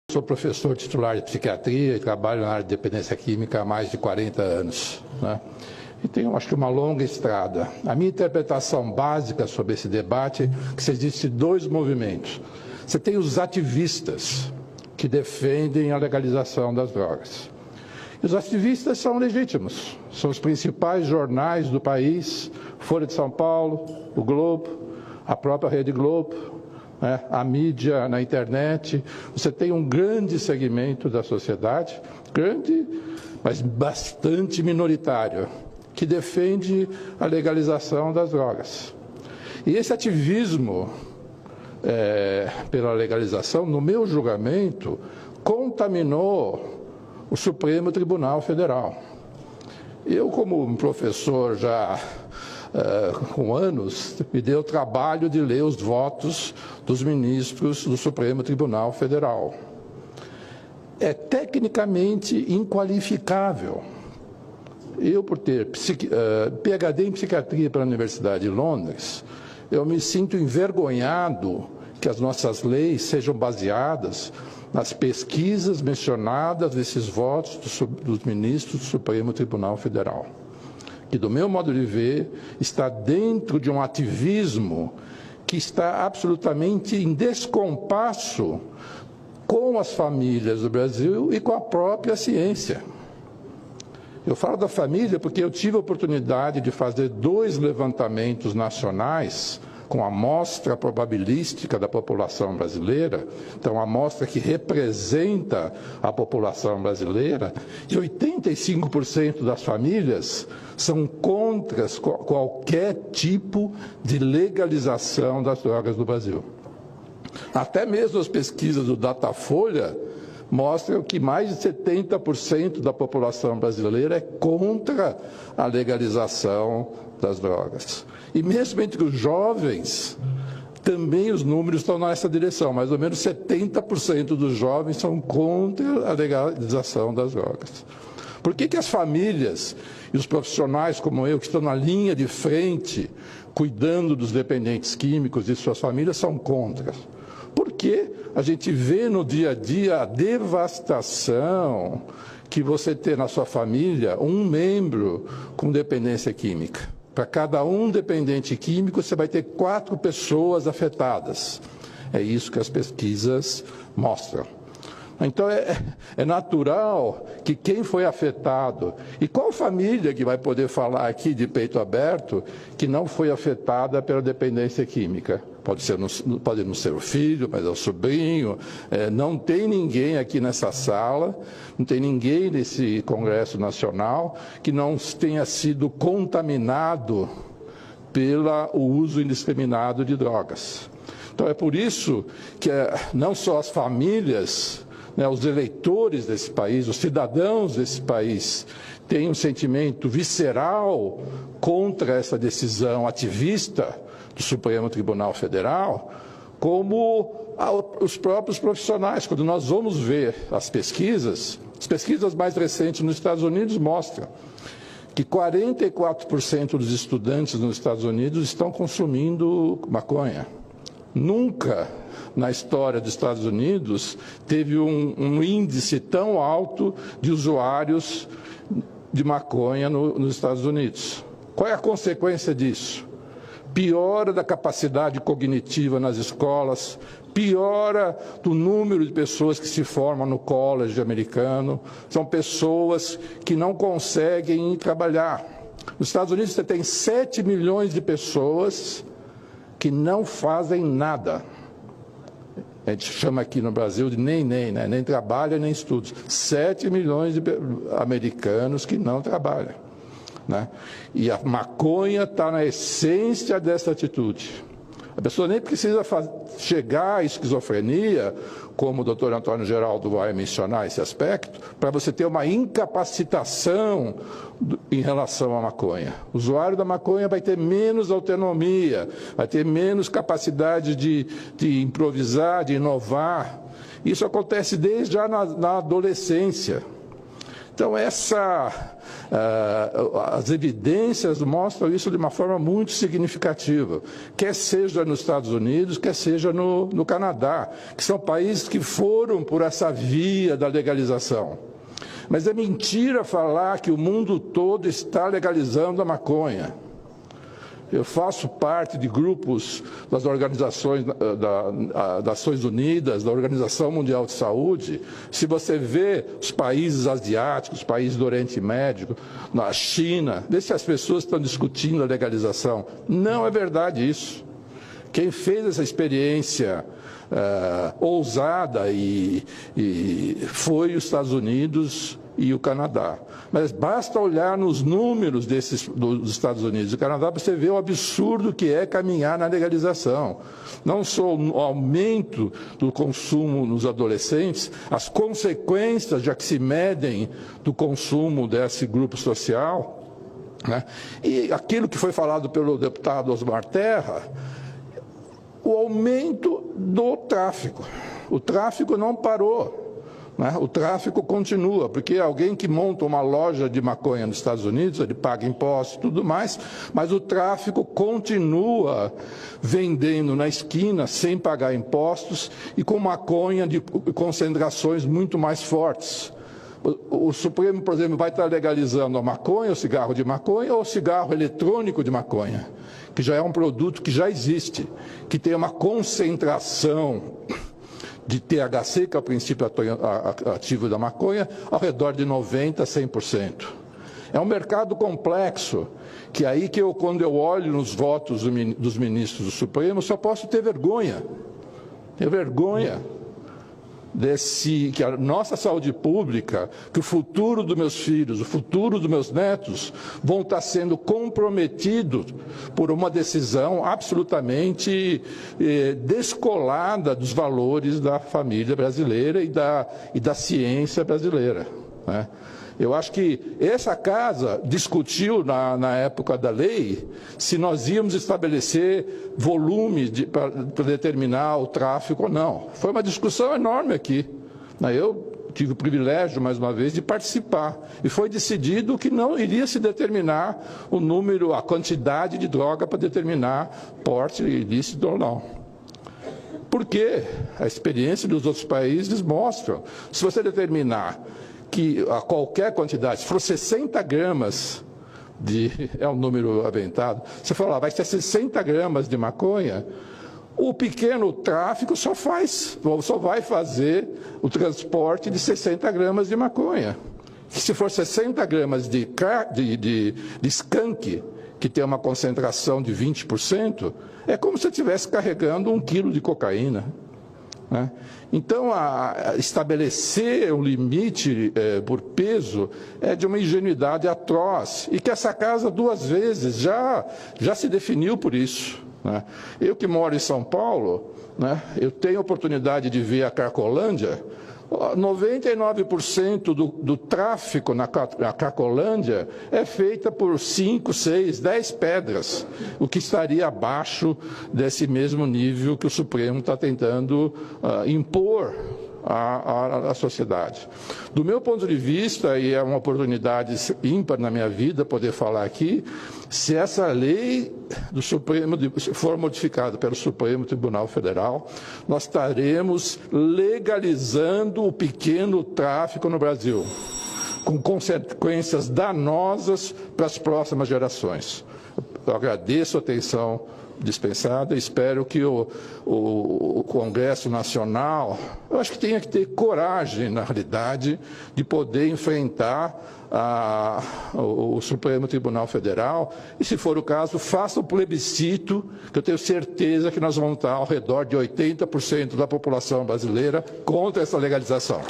Sou professor titular de psiquiatria e trabalho na área de dependência química há mais de 40 anos, né? E tenho, acho que, uma longa estrada. A minha interpretação básica sobre esse debate é que existem dois movimentos. Você tem os ativistas, que defendem a legalização das drogas. E os ativistas são legítimos. São os principais jornais do país, Folha de São Paulo, o Globo, a própria Rede Globo, né, a mídia na internet. Você tem um grande segmento da sociedade, grande, mas bastante minoritário, que defende a legalização das drogas. E esse ativismo pela legalização, no meu julgamento, contaminou o Supremo Tribunal Federal. Eu, como um professor já com anos, me dei o trabalho de ler os votos dos ministros do Supremo Tribunal Federal. É tecnicamente inqualificável. Eu, por ter PhD em psiquiatria pela Universidade de Londres, eu me sinto envergonhado que as nossas leis sejam baseadas nas pesquisas mencionadas nesses votos dos ministros do Supremo Tribunal Federal, que, do meu modo de ver, está dentro de um ativismo que está absolutamente em descompasso com as famílias do Brasil e com a própria ciência. Eu falo da família porque eu tive a oportunidade de fazer 2 levantamentos nacionais com a amostra probabilística da população brasileira, então a amostra que representa a população brasileira, e 85% das famílias são contra qualquer tipo de legalização das drogas no Brasil. Até mesmo as pesquisas do Datafolha mostram que mais de 70% da população brasileira é contra a legalização das drogas. E mesmo entre os jovens, também os números estão nessa direção. Mais ou menos 70% dos jovens são contra a legalização das drogas. Por que as famílias e os profissionais como eu, que estão na linha de frente, cuidando dos dependentes químicos e suas famílias, são contra? Porque a gente vê no dia a dia a devastação que você tem na sua família um membro com dependência química. Para cada um dependente químico, você vai ter 4 pessoas afetadas. É isso que as pesquisas mostram. Então, é natural que quem foi afetado, e qual família que vai poder falar aqui de peito aberto que não foi afetada pela dependência química? Pode não ser o filho, mas é o sobrinho. Não tem ninguém aqui nessa sala, não tem ninguém nesse Congresso Nacional que não tenha sido contaminado pelo uso indiscriminado de drogas. Então, é por isso que não só as famílias, os eleitores desse país, os cidadãos desse país, têm um sentimento visceral contra essa decisão ativista do Supremo Tribunal Federal, como os próprios profissionais. Quando nós vamos ver as pesquisas mais recentes nos Estados Unidos mostram que 44% dos estudantes nos Estados Unidos estão consumindo maconha. Nunca na história dos Estados Unidos teve um índice tão alto de usuários de maconha nos Estados Unidos. Qual é a consequência disso? Piora da capacidade cognitiva nas escolas, piora do número de pessoas que se formam no college americano, são pessoas que não conseguem ir trabalhar. Nos Estados Unidos você tem 7 milhões de pessoas que não fazem nada. A gente chama aqui no Brasil de nem, né? Nem trabalha, nem estuda. 7 milhões de americanos que não trabalham, né? E a maconha está na essência dessa atitude. A pessoa nem precisa chegar à esquizofrenia, como o doutor Antônio Geraldo vai mencionar esse aspecto, para você ter uma incapacitação em relação à maconha. O usuário da maconha vai ter menos autonomia, vai ter menos capacidade de improvisar, de inovar. Isso acontece desde já na adolescência. Então, As evidências mostram isso de uma forma muito significativa, quer seja nos Estados Unidos, quer seja no Canadá, que são países que foram por essa via da legalização. Mas é mentira falar que o mundo todo está legalizando a maconha. Eu faço parte de grupos das organizações das Nações Unidas, da Organização Mundial de Saúde. Se você vê os países asiáticos, os países do Oriente Médio, na China, vê se as pessoas estão discutindo a legalização. Não é verdade isso. Quem fez essa experiência ousada foi os Estados Unidos e o Canadá. Mas basta olhar nos números dos Estados Unidos e do Canadá para você ver o absurdo que é caminhar na legalização. Não só o aumento do consumo nos adolescentes, as consequências já que se medem do consumo desse grupo social, né? E aquilo que foi falado pelo deputado Osmar Terra, o aumento do tráfico. O tráfico não parou. O tráfico continua, porque alguém que monta uma loja de maconha nos Estados Unidos, ele paga impostos e tudo mais, mas o tráfico continua vendendo na esquina sem pagar impostos e com maconha de concentrações muito mais fortes. O Supremo, por exemplo, vai estar legalizando a maconha, o cigarro de maconha ou o cigarro eletrônico de maconha, que já é um produto que já existe, que tem uma concentração de THC, que é o princípio ativo da maconha, ao redor de 90% a 100%. É um mercado complexo, que aí que quando eu olho nos votos dos ministros do Supremo, só posso ter vergonha. Ter vergonha que a nossa saúde pública, que o futuro dos meus filhos, o futuro dos meus netos vão estar sendo comprometidos por uma decisão absolutamente descolada dos valores da família brasileira e da ciência brasileira, né? Eu acho que essa casa discutiu, na época da lei, se nós íamos estabelecer volume para determinar o tráfico ou não. Foi uma discussão enorme aqui. Eu tive o privilégio, mais uma vez, de participar. E foi decidido que não iria se determinar o número, a quantidade de droga para determinar porte ilícito ou não. Porque a experiência dos outros países mostra, se você determinar que a qualquer quantidade, se for 60 gramas é um número aventado, você fala, vai ser 60 gramas de maconha, o pequeno tráfico só vai fazer o transporte de 60 gramas de maconha. Se for 60 gramas de skunk, que tem uma concentração de 20%, é como se você estivesse carregando 1 quilo de cocaína, né? Então, estabelecer um limite por peso é de uma ingenuidade atroz, e que essa casa 2 vezes já se definiu por isso, né? Eu que moro em São Paulo, né, eu tenho a oportunidade de ver a Cracolândia. 99% do tráfico na Cracolândia é feita por 5, 6, 10 pedras, o que estaria abaixo desse mesmo nível que o Supremo está tentando impor à sociedade. Do meu ponto de vista, e é uma oportunidade ímpar na minha vida poder falar aqui, se essa lei do Supremo for modificada pelo Supremo Tribunal Federal, nós estaremos legalizando o pequeno tráfico no Brasil, com consequências danosas para as próximas gerações. Eu agradeço a atenção dispensada. Espero que o Congresso Nacional, eu acho que tenha que ter coragem, na realidade, de poder enfrentar o Supremo Tribunal Federal e, se for o caso, faça o plebiscito, que eu tenho certeza que nós vamos estar ao redor de 80% da população brasileira contra essa legalização.